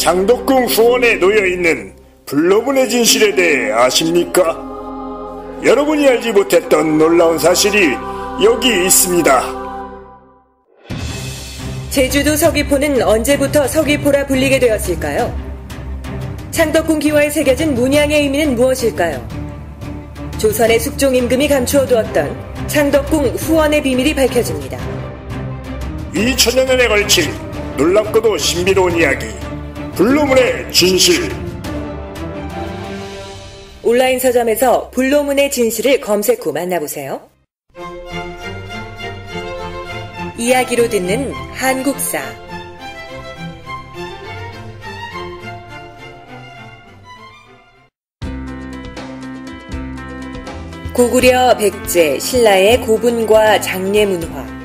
장덕궁 후원에 놓여있는 불로문의 진실에 대해 아십니까? 여러분이 알지 못했던 놀라운 사실이 여기 있습니다. 제주도 서귀포는 언제부터 서귀포라 불리게 되었을까요? 창덕궁 기와에 새겨진 문양의 의미는 무엇일까요? 조선의 숙종 임금이 감추어두었던 창덕궁 후원의 비밀이 밝혀집니다. 2000여 년에 걸친 놀랍고도 신비로운 이야기, 불로문의 진실. 온라인 서점에서 불로문의 진실을 검색 후 만나보세요. 이야기로 듣는 한국사. 고구려 백제 신라의 고분과 장례문화.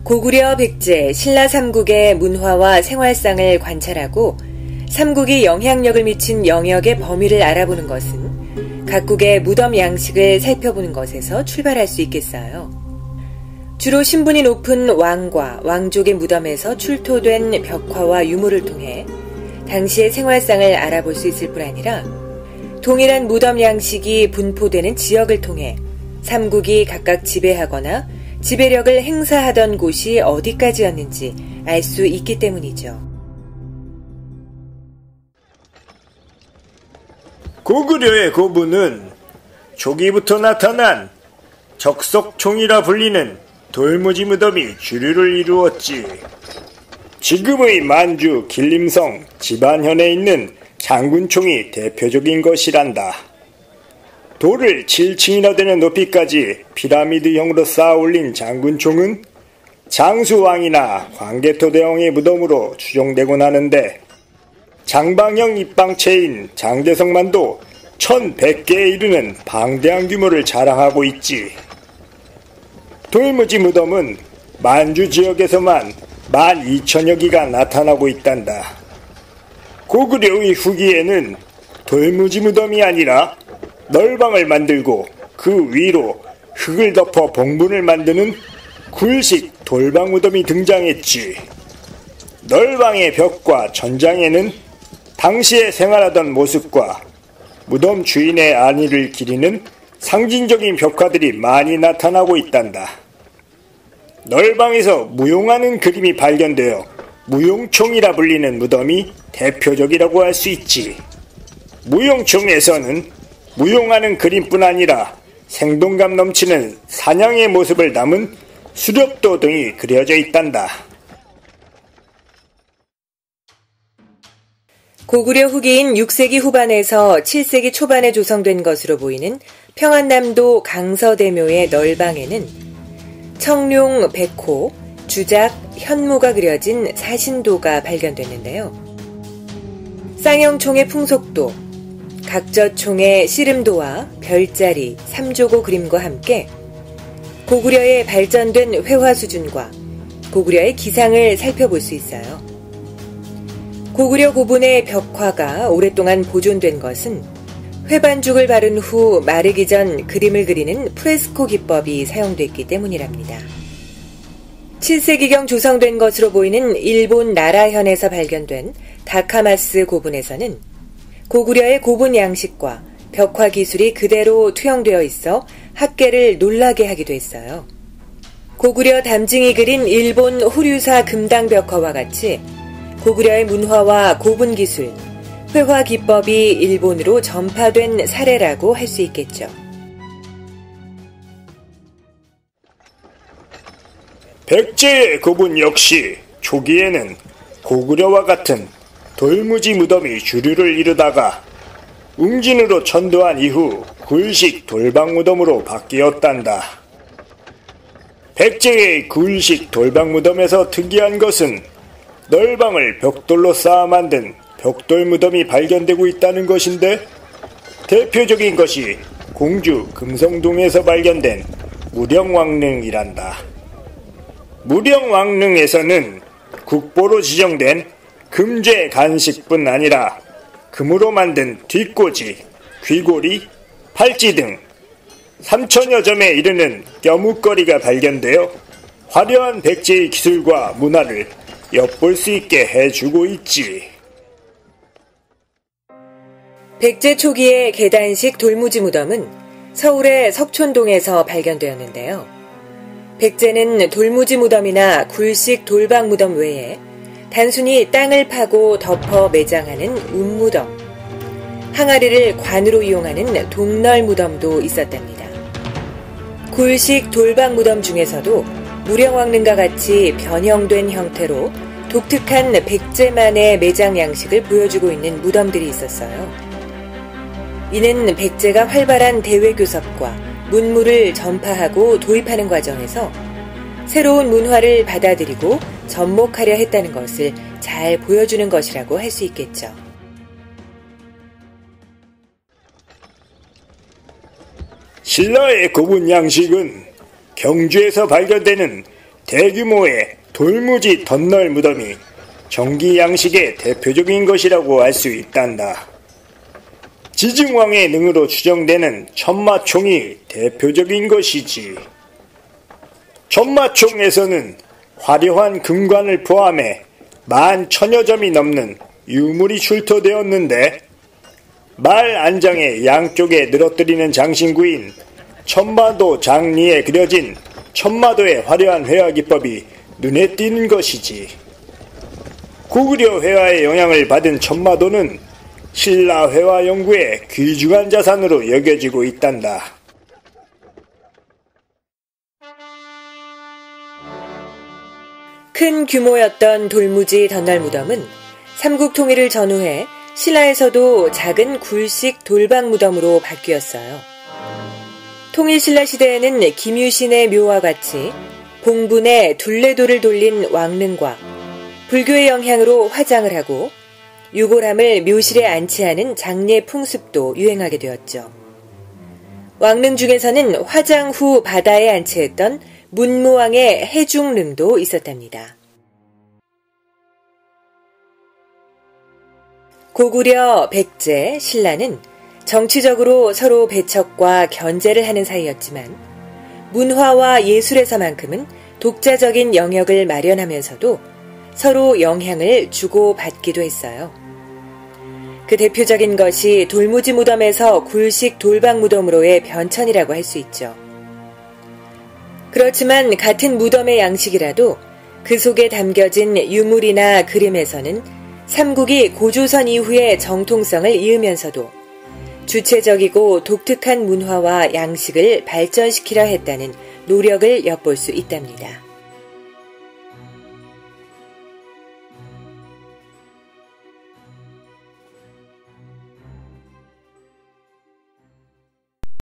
고구려 백제 신라 삼국의 문화와 생활상을 관찰하고 삼국이 영향력을 미친 영역의 범위를 알아보는 것은 각국의 무덤 양식을 살펴보는 것에서 출발할 수 있겠어요. 주로 신분이 높은 왕과 왕족의 무덤에서 출토된 벽화와 유물을 통해 당시의 생활상을 알아볼 수 있을 뿐 아니라 동일한 무덤 양식이 분포되는 지역을 통해 삼국이 각각 지배하거나 지배력을 행사하던 곳이 어디까지였는지 알 수 있기 때문이죠. 고구려의 고분은 초기부터 나타난 적석총이라 불리는 돌무지 무덤이 주류를 이루었지. 지금의 만주 길림성 집안현에 있는 장군총이 대표적인 것이란다. 돌을 7층이나 되는 높이까지 피라미드형으로 쌓아 올린 장군총은 장수왕이나 광개토대왕의 무덤으로 추정되곤 하는데, 장방형 입방체인 장대성만도 1100개에 이르는 방대한 규모를 자랑하고 있지. 돌무지 무덤은 만주 지역에서만 12,000여 기가 나타나고 있단다. 고구려의 후기에는 돌무지 무덤이 아니라 널방을 만들고 그 위로 흙을 덮어 봉분을 만드는 굴식 돌방 무덤이 등장했지. 널방의 벽과 천장에는 당시에 생활하던 모습과 무덤 주인의 안위를 기리는 상징적인 벽화들이 많이 나타나고 있단다. 널방에서 무용하는 그림이 발견되어 무용총이라 불리는 무덤이 대표적이라고 할 수 있지. 무용총에서는 무용하는 그림뿐 아니라 생동감 넘치는 사냥의 모습을 담은 수렵도 등이 그려져 있단다. 고구려 후기인 6세기 후반에서 7세기 초반에 조성된 것으로 보이는 평안남도 강서대묘의 널방에는 청룡, 백호, 주작, 현무가 그려진 사신도가 발견됐는데요. 쌍형총의 풍속도, 각저총의 씨름도와 별자리, 삼조고 그림과 함께 고구려의 발전된 회화 수준과 고구려의 기상을 살펴볼 수 있어요. 고구려 고분의 벽화가 오랫동안 보존된 것은 회반죽을 바른 후 마르기 전 그림을 그리는 프레스코 기법이 사용됐기 때문이랍니다. 7세기경 조성된 것으로 보이는 일본 나라현에서 발견된 다카마스 고분에서는 고구려의 고분 양식과 벽화 기술이 그대로 투영되어 있어 학계를 놀라게 하기도 했어요. 고구려 담증이 그린 일본 호류사 금당 벽화와 같이 고구려의 문화와 고분 기술, 회화 기법이 일본으로 전파된 사례라고 할 수 있겠죠. 백제의 고분 역시 초기에는 고구려와 같은 돌무지 무덤이 주류를 이루다가 웅진으로 천도한 이후 굴식 돌방 무덤으로 바뀌었단다. 백제의 굴식 돌방 무덤에서 특이한 것은 널방을 벽돌로 쌓아 만든 벽돌 무덤이 발견되고 있다는 것인데, 대표적인 것이 공주 금성동에서 발견된 무령왕릉이란다. 무령왕릉에서는 국보로 지정된 금제 간식뿐 아니라 금으로 만든 뒷꽂이, 귀고리, 팔찌 등 3천여 점에 이르는 껴묵거리가 발견되어 화려한 백제의 기술과 문화를 엿볼 수 있게 해주고 있지. 백제 초기의 계단식 돌무지 무덤은 서울의 석촌동에서 발견되었는데요. 백제는 돌무지 무덤이나 굴식 돌박 무덤 외에 단순히 땅을 파고 덮어 매장하는 운무덤, 항아리를 관으로 이용하는 동널 무덤도 있었답니다. 굴식 돌박 무덤 중에서도 무령왕릉과 같이 변형된 형태로 독특한 백제만의 매장 양식을 보여주고 있는 무덤들이 있었어요. 이는 백제가 활발한 대외 교섭과 문물을 전파하고 도입하는 과정에서 새로운 문화를 받아들이고 접목하려 했다는 것을 잘 보여주는 것이라고 할 수 있겠죠. 신라의 고분 양식은 경주에서 발견되는 대규모의 돌무지 덧널 무덤이 정기 양식의 대표적인 것이라고 할 수 있단다. 지증왕의 능으로 추정되는 천마총이 대표적인 것이지. 천마총에서는 화려한 금관을 포함해 10,000여 점이 넘는 유물이 출토되었는데, 말 안장의 양쪽에 늘어뜨리는 장신구인 천마도 장리에 그려진 천마도의 화려한 회화 기법이 눈에 띄는 것이지. 고구려 회화의 영향을 받은 천마도는 신라 회화 연구의 귀중한 자산으로 여겨지고 있단다. 큰 규모였던 돌무지 덧날 무덤은 삼국 통일을 전후해 신라에서도 작은 굴식 돌박 무덤으로 바뀌었어요. 통일신라 시대에는 김유신의 묘와 같이 봉분에 둘레돌을 돌린 왕릉과 불교의 영향으로 화장을 하고 유골함을 묘실에 안치하는 장례 풍습도 유행하게 되었죠. 왕릉 중에서는 화장 후 바다에 안치했던 문무왕의 해중릉도 있었답니다. 고구려, 백제, 신라는 정치적으로 서로 배척과 견제를 하는 사이였지만 문화와 예술에서만큼은 독자적인 영역을 마련하면서도 서로 영향을 주고받기도 했어요. 그 대표적인 것이 돌무지 무덤에서 굴식 돌박 무덤으로의 변천이라고 할 수 있죠. 그렇지만 같은 무덤의 양식이라도 그 속에 담겨진 유물이나 그림에서는 삼국이 고조선 이후의 정통성을 이으면서도 주체적이고 독특한 문화와 양식을 발전시키려 했다는 노력을 엿볼 수 있답니다.